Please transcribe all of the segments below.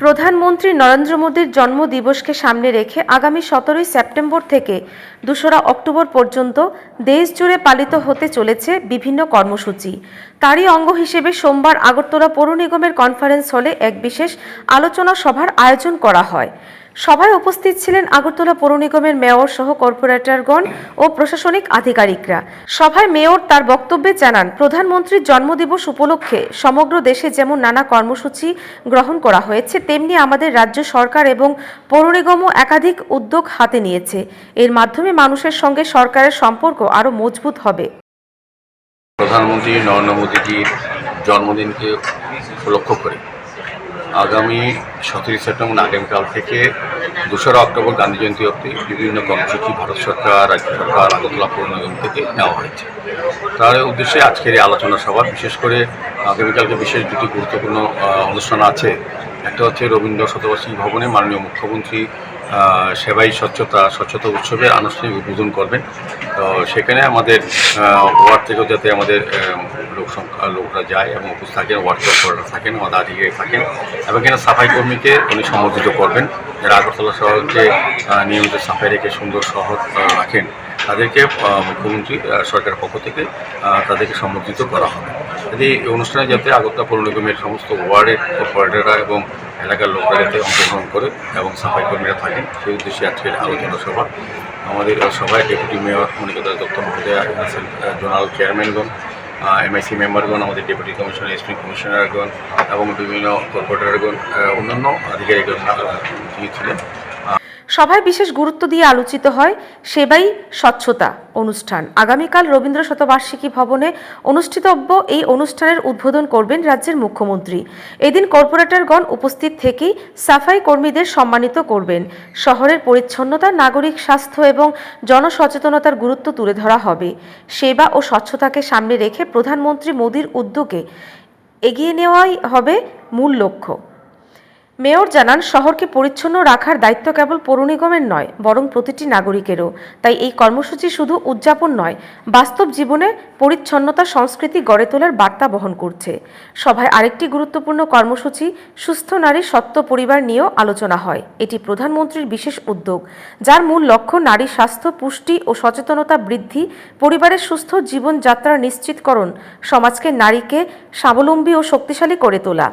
প্রধানমন্ত্রী নরেন্দ্র মোদীর জন্মদিবসকে সামনে রেখে আগামী 17 সেপ্টেম্বর থেকে 2রা অক্টোবর পর্যন্ত দেশজুড়ে পালিত হতে চলেছে বিভিন্ন কর্মসূচি। তারই অঙ্গ হিসেবে সোমবার আগরতলা পৌর নিগমের কনফারেন্স হলে এক বিশেষ আলোচনা সভার আয়োজন করা হয়। সভায় উপস্থিত ছিলেন আগরতলা পৌর নিগমের মেয়র সহ কর্পোরেটরগণ ও প্রশাসনিক আধিকারিকরা। সভায় মেয়র তার বক্তব্যে জানান, প্রধানমন্ত্রীর জন্মদিবস উপলক্ষে সমগ্র দেশে যেমন নানা কর্মসূচি গ্রহণ করা হয়েছে, তেমনি আমাদের রাজ্য সরকার এবং পৌর নিগমও একাধিক উদ্যোগ হাতে নিয়েছে। এর মাধ্যমে মানুষের সঙ্গে সরকারের সম্পর্ক আরও মজবুত হবে। প্রধানমন্ত্রী নরেন্দ্র মোদীজির জন্মদিনকে উপলক্ষ করে আগামী 17 সেপ্টেম্বর আগামীকাল থেকে 2রা অক্টোবর গান্ধী জয়ন্তী অবধি বিভিন্ন কর্মসূচি ভারত সরকার, রাজ্য সরকার, আগরতলা পৌর নিগম থেকে নেওয়া হয়েছে। তার উদ্দেশ্যে আজকের এই আলোচনা সভা, বিশেষ করে আগামীকালকে বিশেষ দুটি গুরুত্বপূর্ণ অনুষ্ঠান আছে। একটা হচ্ছে রবীন্দ্র শতবার্ষিকী ভবনে মাননীয় মুখ্যমন্ত্রী সেবাই স্বচ্ছতা উৎসবের আনুষ্ঠানিক উদ্বোধন করবেন। তো সেখানে আমাদের ওয়ার্ড থেকেও যাতে আমাদের লোকরা যায় এবং উপস্থিত থাকেন, ওয়ার্ড কর্পোরেটর থাকেন, আমাদের আধিকারিক থাকেন, এবং এখানে সাফাই কর্মীকে উনি সম্বর্ধিত করবেন, যারা আগরতলা শহরকে নিয়মিত সাফাই রেখে সুন্দর শহর রাখেন। তাদেরকে মুখ্যমন্ত্রী সরকারের পক্ষ থেকে তাদেরকে সম্বর্ধিত করা হবে। এই অনুষ্ঠানে যাতে আগরতলা পৌর নিগমের সমস্ত ওয়ার্ডের কর্পোরেটররা এবং এলাকার লোকরা যাতে অংশগ্রহণ করে এবং সাফাই কর্মীরা থাকেন, সেই উদ্দেশ্যে আজকের আলোচনা সভা। আমাদের সভায় ডেপুটি মেয়র মণিকতা দত্ত মহোদয়া, জোনাল চেয়ারম্যানগণ, MIC মেম্বারগণ, আমাদের ডেপুটি কমিশনার, SP কমিশনারগণ এবং বিভিন্ন কর্পোরেটরগণ, অন্যান্য আধিকারিকগণ ছিলেন। সভায় বিশেষ গুরুত্ব দিয়ে আলোচিত হয় সেবাই স্বচ্ছতা অনুষ্ঠান। আগামীকাল রবীন্দ্র শতবার্ষিকী ভবনে অনুষ্ঠিতব্য এই অনুষ্ঠানের উদ্বোধন করবেন রাজ্যের মুখ্যমন্ত্রী। এদিন কর্পোরেটরগণ উপস্থিত থেকেই সাফাই কর্মীদের সম্মানিত করবেন। শহরের পরিচ্ছন্নতা, নাগরিক স্বাস্থ্য এবং জনসচেতনতার গুরুত্ব তুলে ধরা হবে। সেবা ও স্বচ্ছতাকে সামনে রেখে প্রধানমন্ত্রী মোদীর উদ্যোগে এগিয়ে নেওয়াই হবে মূল লক্ষ্য। মেয়র জানান, শহরকে পরিচ্ছন্ন রাখার দায়িত্ব কেবল পৌর নিগমের নয়, বরং প্রতিটি নাগরিকেরও। তাই এই কর্মসূচি শুধু উদযাপন নয়, বাস্তব জীবনে পরিচ্ছন্নতা সংস্কৃতি গড়ে তোলার বার্তা বহন করছে। সভায় আরেকটি গুরুত্বপূর্ণ কর্মসূচি সুস্থ নারী সত্ত্ব পরিবার নিয়েও আলোচনা হয়। এটি প্রধানমন্ত্রীর বিশেষ উদ্যোগ, যার মূল লক্ষ্য নারী স্বাস্থ্য, পুষ্টি ও সচেতনতা বৃদ্ধি, পরিবারের সুস্থ জীবনযাত্রা নিশ্চিতকরণ, সমাজকে নারীকে স্বাবলম্বী ও শক্তিশালী করে তোলা।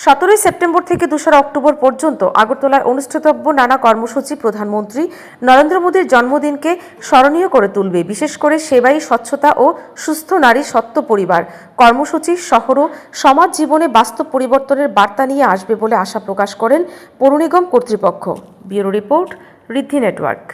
17 সেপ্টেম্বর থেকে 2রা অক্টোবর পর্যন্ত আগরতলায় অনুষ্ঠিতব্য নানা কর্মসূচি প্রধানমন্ত্রী নরেন্দ্র মোদীর জন্মদিনকে স্মরণীয় করে তুলবে। বিশেষ করে সেবাই স্বচ্ছতা ও সুস্থ নারী সত্ত্ব পরিবার কর্মসূচি শহর ও সমাজ জীবনে বাস্তব পরিবর্তনের বার্তা নিয়ে আসবে বলে আশা প্রকাশ করেন পৌর নিগম কর্তৃপক্ষ। ব্যুরো রিপোর্ট, ঋদ্ধি নেটওয়ার্ক।